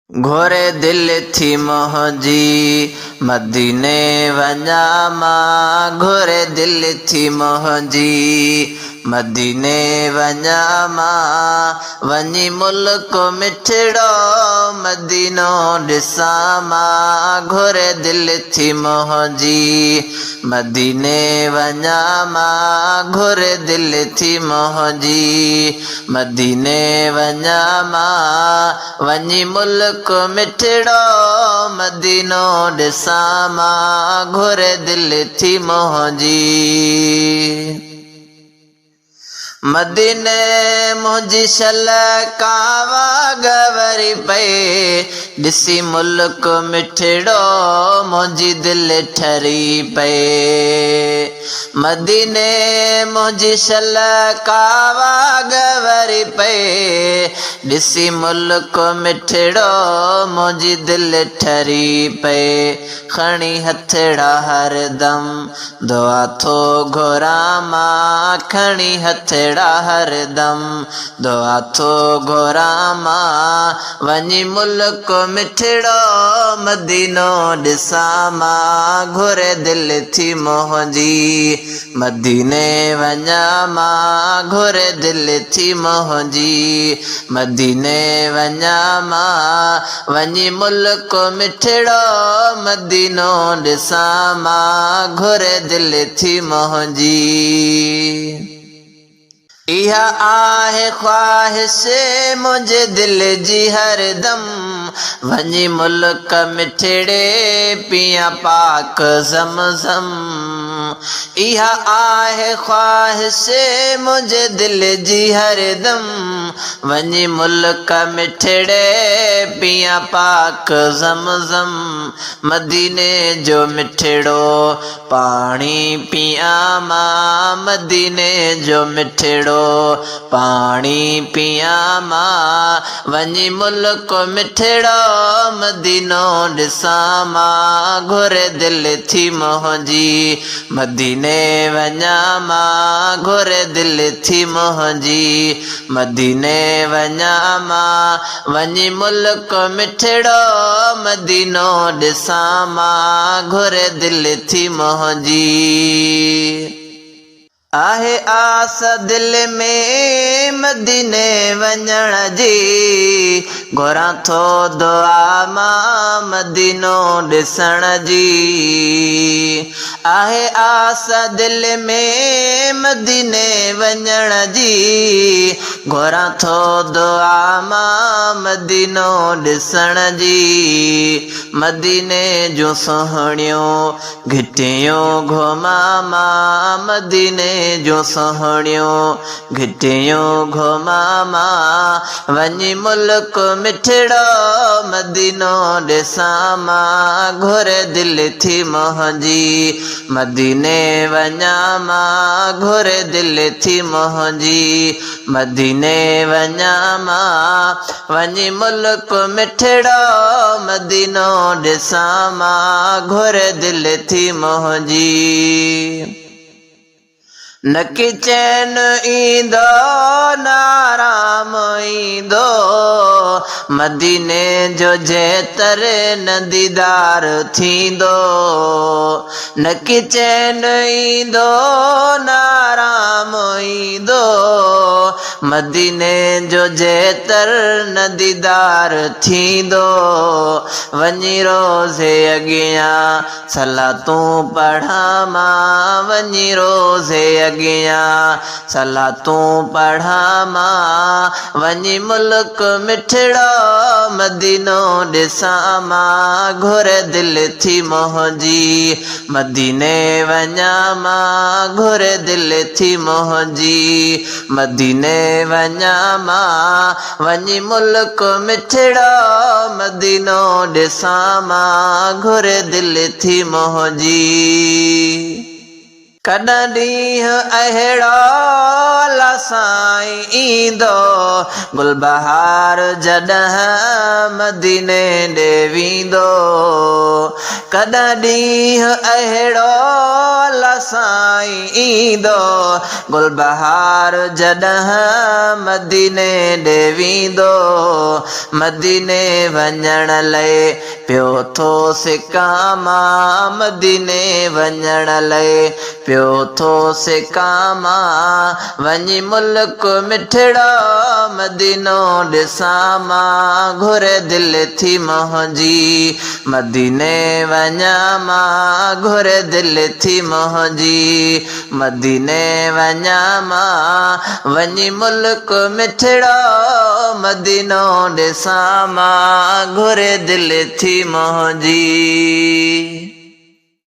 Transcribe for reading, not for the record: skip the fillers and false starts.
घोरे दिल थी मोहजी मदीने वञा मां। घोरे दिल थी मोहजी मदीने वञा मां। वञी मुल्क मिठड़ो मदीनो ॾिसां मां। घोरे दिल थी मोहजी मदीने वञा मां। घोरे दिल थी मोहजी मदीने वञा मां। वञी मुल्क मिठड़ो मदीनो ॾिसां मां। घोरे दिल थी मोहजी मदीने मुंहिंजी शल कावा गवरी पए। ॾिसी मुल्क मिठड़ो मुंहिंजी दिल ठरी पए। मदीने मुंहिंजी शल कावा गवरी पए। ॾिसी मुल्क मिठड़ो मुंहिंजी दिल ठरी पए। खणी हथड़ा हरदम दुआ थो घुरां मां। खणी हथड़ा हरदम दुआ थो घुरां मां। वञी मुल्क मिठड़ो मदीनो ॾिसां मां। घोरे दिल थी मोहजी मदीने वञा मां। घोरे दिल थी मोहजी मदीने वञा मां। वञी मुल्क मिठड़ो मदीनो ॾिसां मां। घोरे दिल थी मोहजी इहा आहे ख्वाहिश मुंहिंजे दिल जी हरदम। वञी मुल्क मिठड़े पिया पाक ज़मज़म। इहा आहे ख्वाहिश मुंहिंजे दिल जी हरदम। वञी मुल्क मिठड़े पिया पाक ज़मज़म। मदीने जो मिठड़ो पाणी पियां मां। मदीने जो मिठड़ो पाणी पियां मां। वञी मुल्क मिठड़ो मदीनो ॾिसां मां। घोरे दिल थी मोहजी मदीने वञा मां। घोरे दिल थी मोहजी मदीने वञा मां। वञी मुल्क मिठड़ो मदीनो ॾिसां मां। घोरे दिल थी मोहजी आहे आस दिल में मदीने वञण जी। घुरां थो दुआ मां मदीनो ॾिसण जी। आहे आस दिल में मदीने वञण जी। घुरां थो दुआ मां मदीनो ॾिसण जी। मदीने जूं सुहिणियूं घिटियूं घुमां मां। मदीने जूं सुहिणियूं घिटियूं घुमां मां। वञी मुल्क मिठड़ो मदीनो ॾिसां मां। घोरे दिल थी मोहजी मदीने वञा मां। घोरे दिल थी मोहजी मदीने वञा मां। वञी मुल्क मिठड़ो मदीनो ॾिसां मां। घोरे दिल थी मोहजी न कि चैन ईंदो न आराम ईंदो। मदीने जो जेतर न दीदार थींदो। न कि चैन ईंदो न आराम ईंदो। मदीने जो जेतर न दीदार थींदो। वञी रोज़े अॻियां सलातूं पढ़ां मां। वञी रोज़े अॻियां सलातूं पढ़ां मां। वञी मुल्क मिठड़ो मदीनो ॾिसां मां। घोरे दिल थी मोहजी मदीने वञा मां। घोरे दिल थी मोहजी मदीने वञा मां। वञी मुल्क मिठड़ो मदीनो ॾिसां मां। घोरे दिल थी मोहजी कॾहिं ॾींहुं अहिड़ो अलाह साईं ईंदो गुलबहार जॾहिं मदीने ॾे वेंदो कॾहिं ॾींहुं अहिड़ो अलाह साईं ईंदो गुलबहार जॾहिं मदीने ॾे वेंदो मदीने वञण लाइ पियो थो सिकामा मदीने वञण लाइ पियो थो सिकामा वञी मुल्क मिठड़ो मदीनो ॾिसां मां घुरे दिलि थी मुंहिंजी मदीने वञा मां घुरे दिलि थी मुंहिंजी मदीने वञा मां वञी मुल्क मिठड़ो मदीनो ॾिसां मां घुरे दिलि थी मुंहिंजी।